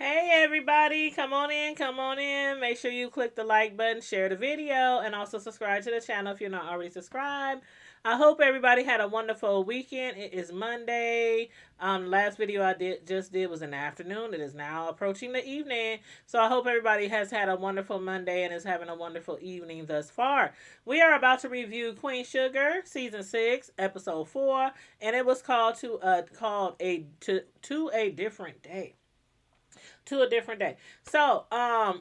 Hey everybody, come on in, come on in. Make sure you click the like button, share the video, and also subscribe to the channel if you're not already subscribed. I hope everybody had a wonderful weekend. It is Monday. Last video I did was in the afternoon. It is now approaching the evening. So I hope everybody has had a wonderful Monday and is having a wonderful evening thus far. We are about to review Queen Sugar, season 6, episode 4, and it was called to a different day, to a different day. So,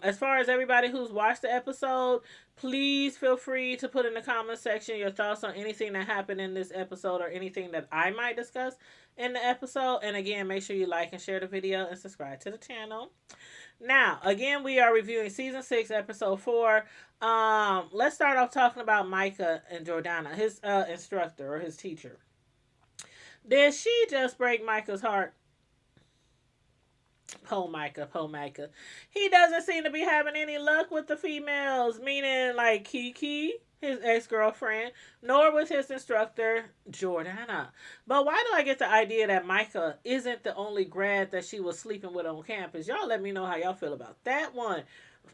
as far as everybody who's watched the episode, please feel free to put in the comment section your thoughts on anything that happened in this episode or anything that I might discuss in the episode. And again, make sure you like and share the video and subscribe to the channel. Now, again, we are reviewing season 6, episode 4. Let's start off talking about Micah and Jordana, his instructor or his teacher. Did she just break Micah's heart? Poor Micah, poor Micah. He doesn't seem to be having any luck with the females, meaning like Kiki, his ex girlfriend, nor with his instructor, Jordana. But why do I get the idea that Micah isn't the only grad that she was sleeping with on campus? Y'all let me know how y'all feel about that one.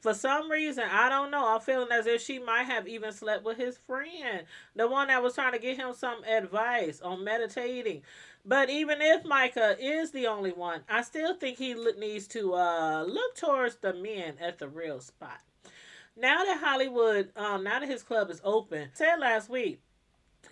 For some reason, I don't know. I'm feeling as if she might have even slept with his friend, the one that was trying to get him some advice on meditating. But even if Micah is the only one, I still think he needs to look towards the men at the real spot. Now that Hollywood, now that his club is open, I said last week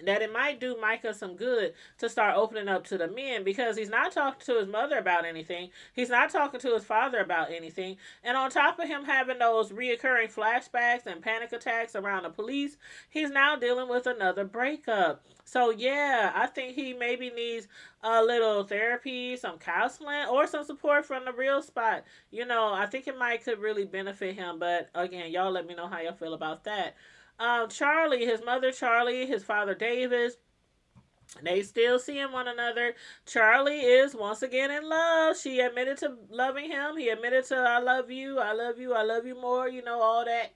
that it might do Micah some good to start opening up to the men because he's not talking to his mother about anything. He's not talking to his father about anything. And on top of him having those reoccurring flashbacks and panic attacks around the police, he's now dealing with another breakup. So yeah, I think he maybe needs a little therapy, some counseling, or some support from the real spot. I think it might could really benefit him. But again, y'all let me know how y'all feel about that. Charlie, his mother Charlie, his father Davis, they still seeing one another. Charlie is once again in love. She admitted to loving him. He admitted to I love you, I love you, I love you more, all that.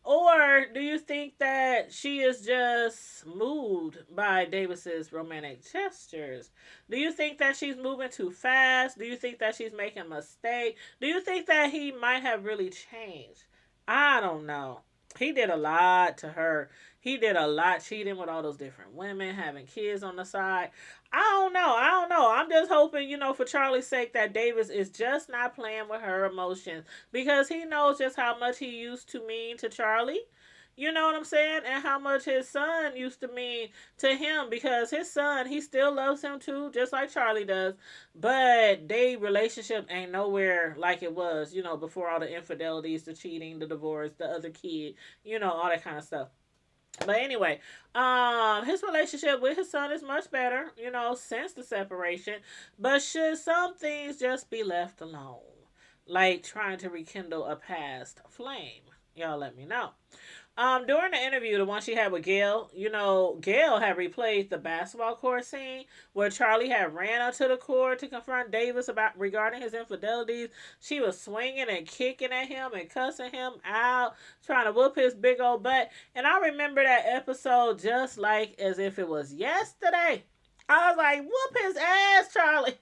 Or do you think that she is just moved by Davis's romantic gestures? Do you think that she's moving too fast? Do you think that she's making a mistake? Do you think that he might have really changed? I don't know. He did a lot to her. He did a lot cheating with all those different women, having kids on the side. I don't know. I don't know. I'm just hoping, for Charlie's sake, that Davis is just not playing with her emotions because he knows just how much he used to mean to Charlie. You know what I'm saying? And how much his son used to mean to him because his son, he still loves him too, just like Charlie does. But they relationship ain't nowhere like it was, before all the infidelities, the cheating, the divorce, the other kid, all that kind of stuff. But anyway, his relationship with his son is much better, since the separation. But should some things just be left alone? Like trying to rekindle a past flame. Y'all let me know. During the interview, the one she had with Gail, Gail had replayed the basketball court scene where Charlie had ran onto the court to confront Davis about regarding his infidelities. She was swinging and kicking at him and cussing him out, trying to whoop his big old butt. And I remember that episode just like as if it was yesterday. I was like, whoop his ass, Charlie.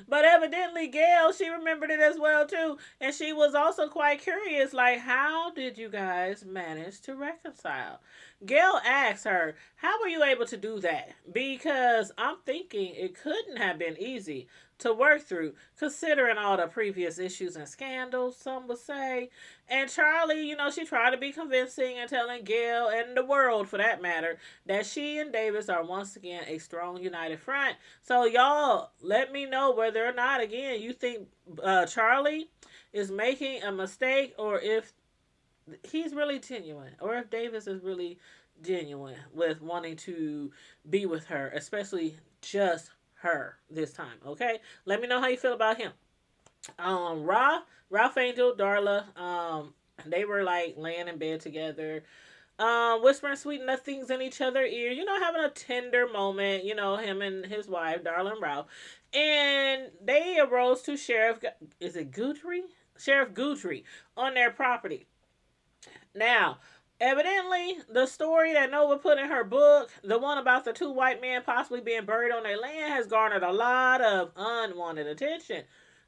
But evidently, Gail, she remembered it as well too, and she was also quite curious, like, how did you guys manage to reconcile? Gail asked her, "How were you able to do that?" Because I'm thinking it couldn't have been easy to work through, considering all the previous issues and scandals. Some would say, and Charlie, she tried to be convincing and telling Gail and the world, for that matter, that she and Davis are once again a strong, united front. So y'all, let me know whether or not, again, you think Charlie is making a mistake, or if he's really genuine, or if Davis is really genuine with wanting to be with her, especially just her this time. Okay, let me know how you feel about him. Ralph Angel, Darla, they were like laying in bed together, whispering sweet nothings in each other's ear, having a tender moment, him and his wife, Darla and Ralph. And they arose to is it Guthrie? Sheriff Guthrie on their property. Now, evidently, the story that Nova put in her book, the one about the two white men possibly being buried on their land, has garnered a lot of unwanted attention.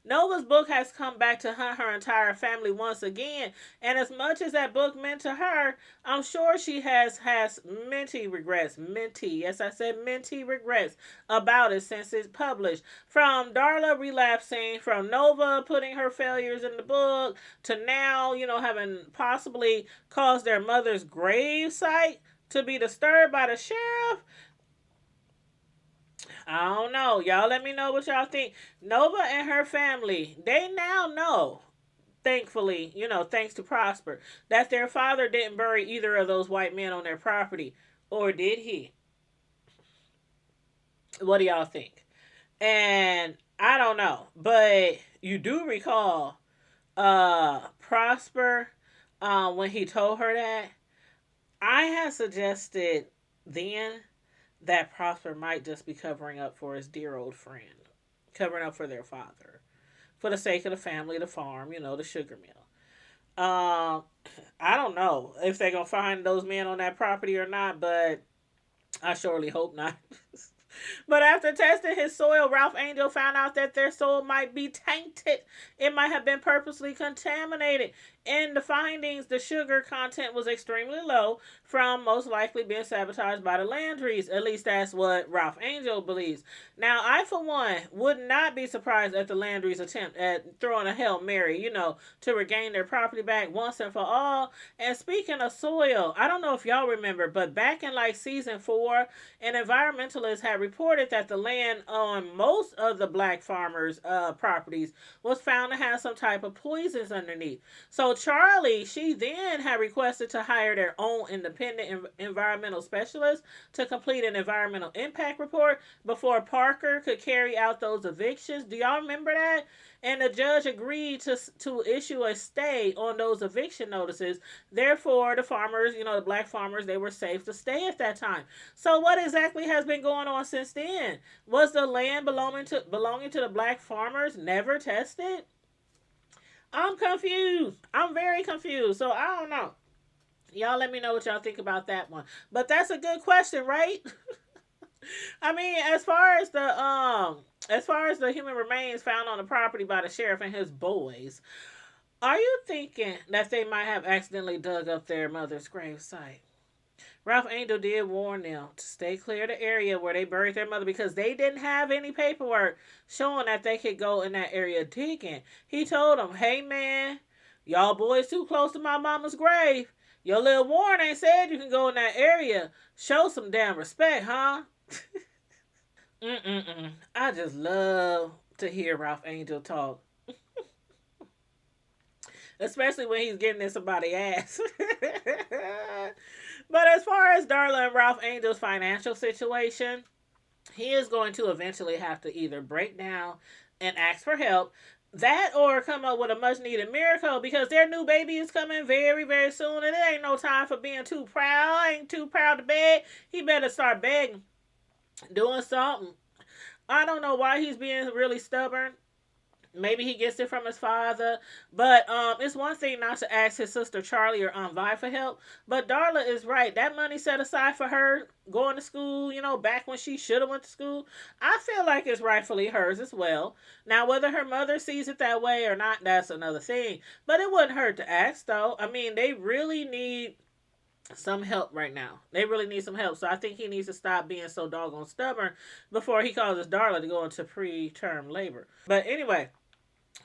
Nova's book has come back to hunt her entire family once again, and as much as that book meant to her, I'm sure she has minty regrets. Minty, yes, I said minty regrets about it since it's published. From Darla relapsing, from Nova putting her failures in the book, to now, having possibly caused their mother's grave site to be disturbed by the sheriff. I don't know. Y'all let me know what y'all think. Nova and her family, they now know, thankfully, thanks to Prosper, that their father didn't bury either of those white men on their property. Or did he? What do y'all think? And I don't know. But you do recall Prosper, when he told her that, I had suggested then that Prosper might just be covering up for his dear old friend, covering up for their father, for the sake of the family, the farm, the sugar mill. I don't know if they're gonna find those men on that property or not, but I surely hope not. But after testing his soil, Ralph Angel found out that their soil might be tainted. It might have been purposely contaminated. In the findings, the sugar content was extremely low, from most likely being sabotaged by the Landrys. At least that's what Ralph Angel believes. Now, I, for one, would not be surprised at the Landrys' attempt at throwing a Hail Mary, to regain their property back once and for all. And speaking of soil, I don't know if y'all remember, but back in like season 4, an environmentalist had reported that the land on most of the black farmers' properties was found to have some type of poisons underneath. So Charlie, she then had requested to hire their own independent environmental specialist to complete an environmental impact report before Parker could carry out those evictions. Do y'all remember that? And the judge agreed to issue a stay on those eviction notices. Therefore, the farmers, the black farmers, they were safe to stay at that time. So, what exactly has been going on since then? Was the land belonging to the black farmers never tested? I'm confused. I'm very confused. So I don't know. Y'all let me know what y'all think about that one. But that's a good question, right? I mean, as far as the human remains found on the property by the sheriff and his boys, are you thinking that they might have accidentally dug up their mother's grave site? Ralph Angel did warn them to stay clear of the area where they buried their mother because they didn't have any paperwork showing that they could go in that area digging. He told them, hey man, y'all boys too close to my mama's grave. Your little Warren ain't said you can go in that area. Show some damn respect, huh? Mm-mm-mm. I just love to hear Ralph Angel talk, especially when he's getting in somebody's ass. But as far as Darla and Ralph Angel's financial situation, he is going to eventually have to either break down and ask for help, that or come up with a much needed miracle because their new baby is coming very, very soon and it ain't no time for being too proud. I ain't too proud to beg. He better start begging, doing something. I don't know why he's being really stubborn. Maybe he gets it from his father, but it's one thing not to ask his sister Charlie or Aunt Vi for help. But Darla is right. That money set aside for her going to school, back when she should have went to school, I feel like it's rightfully hers as well. Now, whether her mother sees it that way or not, that's another thing. But it wouldn't hurt to ask, though. I mean, they really need some help right now. They really need some help. So I think he needs to stop being so doggone stubborn before he causes Darla to go into preterm labor. But anyway,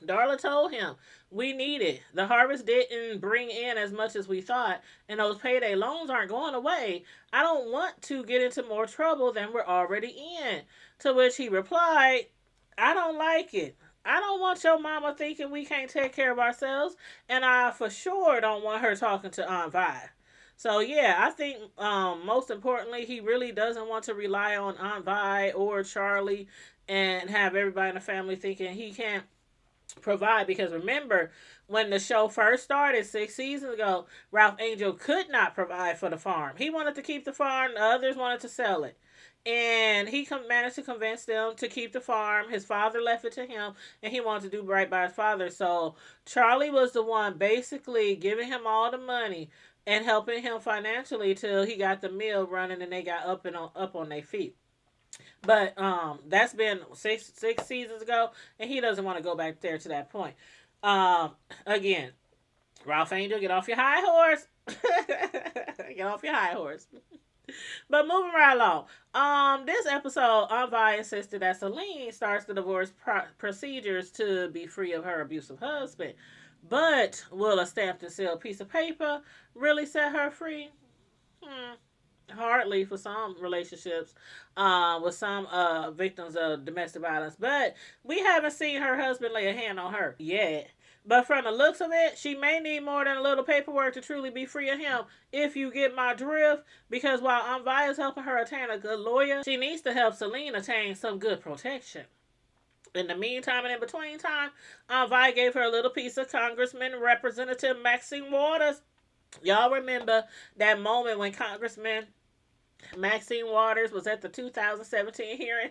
Darla told him, we need it. The harvest didn't bring in as much as we thought, and those payday loans aren't going away. I don't want to get into more trouble than we're already in. To which he replied, I don't like it. I don't want your mama thinking we can't take care of ourselves, and I for sure don't want her talking to Aunt Vi. So yeah, I think most importantly, he really doesn't want to rely on Aunt Vi or Charlie and have everybody in the family thinking he can't provide, because remember when the show first started 6 seasons ago, Ralph Angel could not provide for the farm. He wanted to keep the farm, the others wanted to sell it, and he managed to convince them to keep the farm. His father left it to him and he wanted to do right by his father, so Charlie was the one basically giving him all the money and helping him financially till he got the mill running and they got up on their feet. But that's been six seasons ago, and he doesn't want to go back there to that point. Um, Again, Ralph Angel, get off your high horse. Get off your high horse. But moving right along. This episode, Vi insisted that Celine starts the divorce procedures to be free of her abusive husband. But will a stamped and sealed piece of paper really set her free? Hmm. Hardly for some relationships, with some victims of domestic violence. But we haven't seen her husband lay a hand on her yet. But from the looks of it, she may need more than a little paperwork to truly be free of him, if you get my drift. Because while Aunt Vi is helping her attain a good lawyer, she needs to help Celine attain some good protection. In the meantime and in between time, Aunt Vi gave her a little piece of Congressman Representative Maxine Waters. Y'all remember that moment when Congressman Maxine Waters was at the 2017 hearing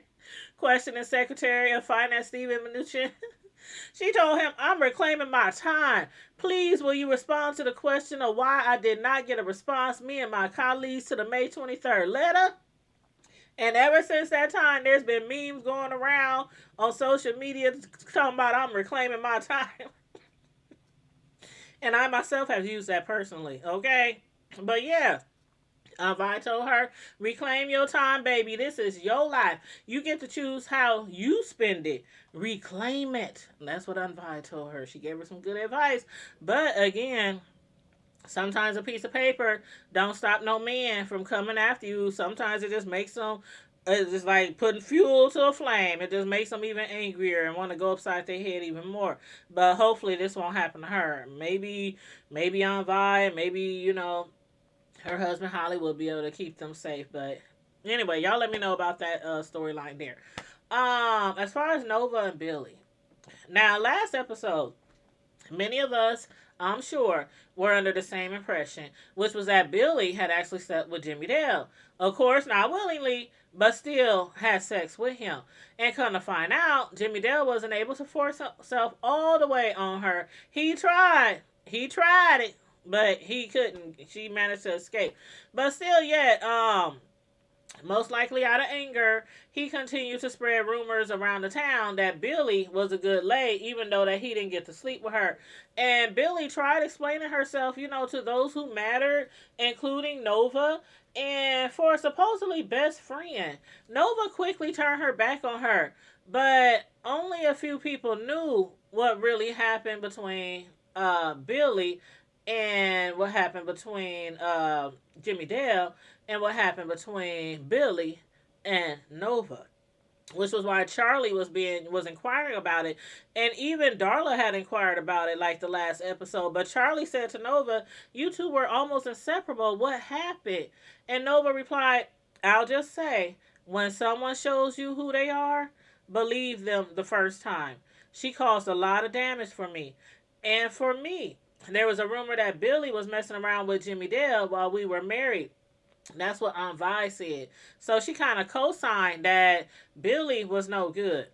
questioning Secretary of Finance Steven Mnuchin? She told him, I'm reclaiming my time. Please, will you respond to the question of why I did not get a response, me and my colleagues, to the May 23rd letter? And ever since that time, there's been memes going around on social media talking about I'm reclaiming my time. And I myself have used that personally, okay? But yeah, I told her, reclaim your time, baby. This is your life. You get to choose how you spend it. Reclaim it. And that's what Unvi told her. She gave her some good advice. But again, sometimes a piece of paper don't stop no man from coming after you. Sometimes it just makes them, it's just like putting fuel to a flame. It just makes them even angrier and want to go upside their head even more. But hopefully this won't happen to her. Maybe on Vi, maybe, her husband Holly will be able to keep them safe. But anyway, y'all let me know about that storyline there. As far as Nova and Billy. Now, last episode, many of us, I'm sure, were under the same impression, which was that Billy had actually slept with Jimmy Dale. Of course, not willingly, but still had sex with him. And come to find out, Jimmy Dale wasn't able to force himself all the way on her. He tried. He tried it, but he couldn't. She managed to escape. But still, yet, most likely out of anger, he continued to spread rumors around the town that Billy was a good lay, even though that he didn't get to sleep with her. And Billy tried explaining herself, to those who mattered, including Nova, and for a supposedly best friend. Nova quickly turned her back on her, but only a few people knew what really happened between Billy and what happened between Jimmy Dale and what happened between Billy and Nova, which was why Charlie was inquiring about it, and even Darla had inquired about it like the last episode. But Charlie said to Nova, "You two were almost inseparable. What happened?" And Nova replied, "I'll just say, when someone shows you who they are, believe them the first time. She caused a lot of damage for me, and for me." There was a rumor that Billy was messing around with Jimmy Dale while we were married. That's what Aunt Vi said. So she kind of co-signed that Billy was no good.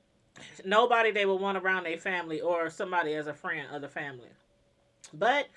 Nobody they would want around their family or somebody as a friend of the family. But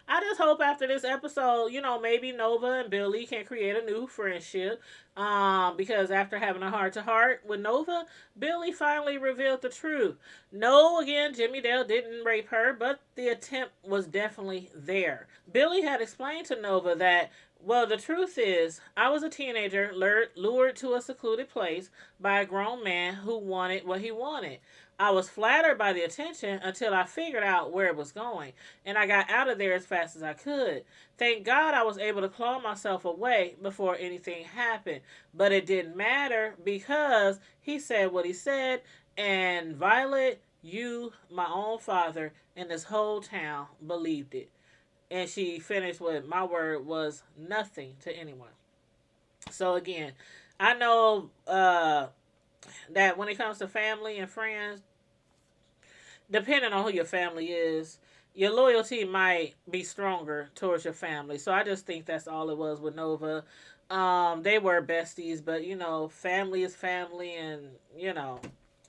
I just hope after this episode, maybe Nova and Billy can create a new friendship. Because after having a heart to heart with Nova, Billy finally revealed the truth. No, again, Jimmy Dale didn't rape her, but the attempt was definitely there. Billy had explained to Nova that, well, the truth is, I was a teenager lured to a secluded place by a grown man who wanted what he wanted. I was flattered by the attention until I figured out where it was going, and I got out of there as fast as I could. Thank God I was able to claw myself away before anything happened, but it didn't matter because he said what he said, and Violet, you, my own father, and this whole town believed it. And she finished with, my word was nothing to anyone. So again, I know that when it comes to family and friends, depending on who your family is, your loyalty might be stronger towards your family. So I just think that's all it was with Nova. They were besties, but family is family, and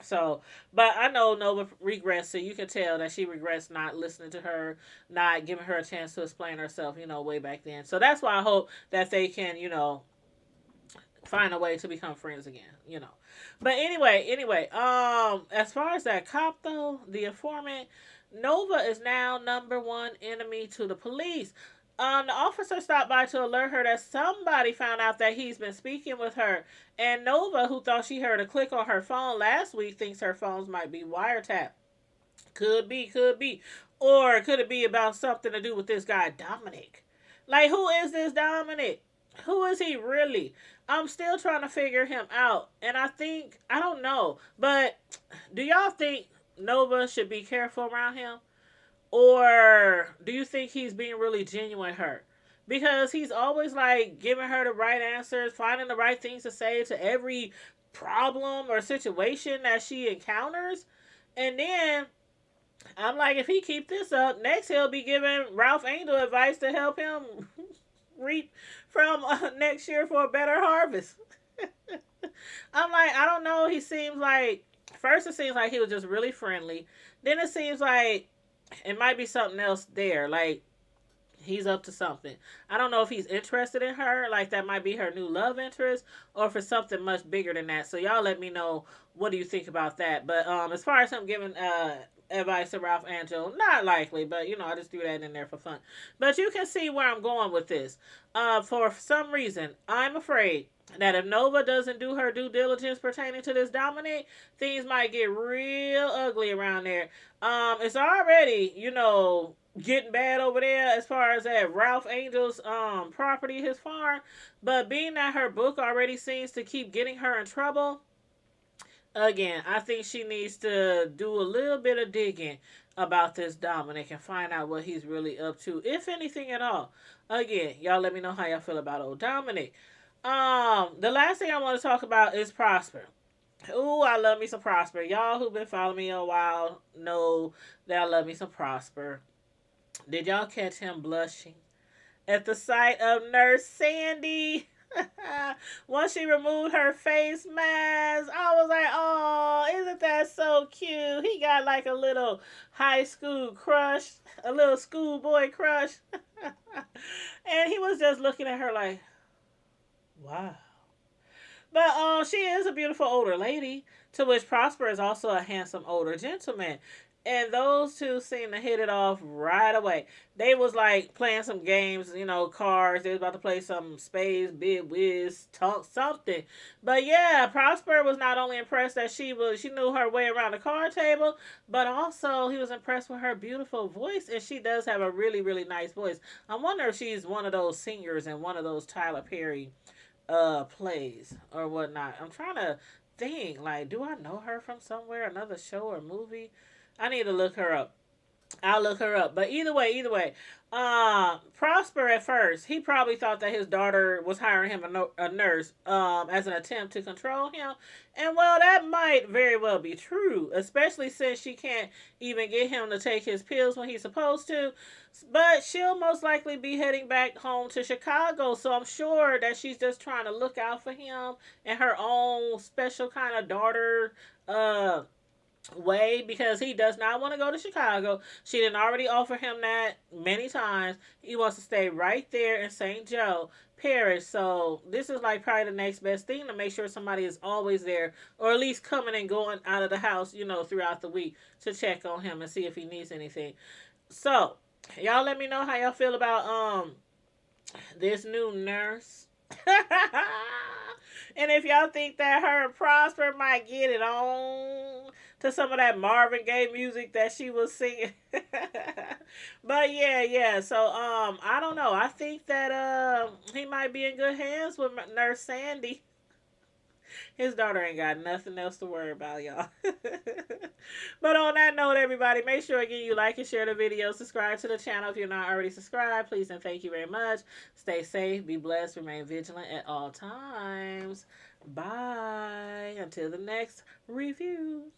so. But I know Nova regrets it. You can tell that she regrets not listening to her, not giving her a chance to explain herself. Way back then. So that's why I hope that they can, find a way to become friends again. But anyway, as far as that cop though, the informant, Nova is now number one enemy to the police. The officer stopped by to alert her that somebody found out that he's been speaking with her. And Nova, who thought she heard a click on her phone last week, thinks her phones might be wiretapped. Could be, could be. Or could it be about something to do with this guy, Dominic? Like, who is this Dominic? Who is he really? I'm still trying to figure him out. And I don't know. But do y'all think Nova should be careful around him? Or do you think he's being really genuine with her? Because he's always like giving her the right answers, finding the right things to say to every problem or situation that she encounters. And then I'm like, if he keep this up, next he'll be giving Ralph Angel advice to help him reap from next year for a better harvest. I'm like, I don't know. He seems like first it seems like he was just really friendly. Then it seems like it might be something else there. Like he's up to something. I don't know if he's interested in her, like that might be her new love interest, or for something much bigger than that. So y'all let me know what do you think about that. But as far as him giving advice to Ralph Angel, not likely, but I just threw that in there for fun. But you can see where I'm going with this. For some reason, I'm afraid that if Nova doesn't do her due diligence pertaining to this Dominic, things might get real ugly around there. It's already, getting bad over there as far as that Ralph Angel's property, his farm. But being that her book already seems to keep getting her in trouble, again, I think she needs to do a little bit of digging about this Dominic and find out what he's really up to, if anything at all. Again, y'all let me know how y'all feel about old Dominic. The last thing I want to talk about is Prosper. Ooh, I love me some Prosper. Y'all who've been following me a while know that I love me some Prosper. Did y'all catch him blushing at the sight of Nurse Sandy? Once she removed her face mask, I was like, oh, isn't that so cute? He got like a little high school crush, a little schoolboy crush. And he was just looking at her like, wow. But she is a beautiful older lady, to which Prosper is also a handsome older gentleman. And those two seemed to hit it off right away. They was like playing some games, cards. They was about to play some spades, bid whiz, talk something. But yeah, Prosper was not only impressed that she knew her way around the card table, but also he was impressed with her beautiful voice, and she does have a really, really nice voice. I wonder if she's one of those singers in one of those Tyler Perry plays or whatnot. I'm trying to think, like, do I know her from somewhere, another show or movie? I need to look her up. I'll look her up. But either way, Prosper at first, he probably thought that his daughter was hiring him a nurse as an attempt to control him. And well, that might very well be true, especially since she can't even get him to take his pills when he's supposed to. But she'll most likely be heading back home to Chicago, so I'm sure that she's just trying to look out for him and her own special kind of daughter way, because he does not want to go to Chicago. She didn't already offer him that many times. He wants to stay right there in St. Joe Parish. So this is like probably the next best thing, to make sure somebody is always there, or at least coming and going out of the house, throughout the week to check on him and see if he needs anything. So y'all let me know how y'all feel about this new nurse. And if y'all think that her and Prosper might get it on to some of that Marvin Gaye music that she was singing. But yeah. So I don't know. I think that he might be in good hands with Nurse Sandy. His daughter ain't got nothing else to worry about, y'all. But on that note, everybody, make sure again you like and share the video. Subscribe to the channel if you're not already subscribed. Please and thank you very much. Stay safe, be blessed, remain vigilant at all times. Bye. Until the next review.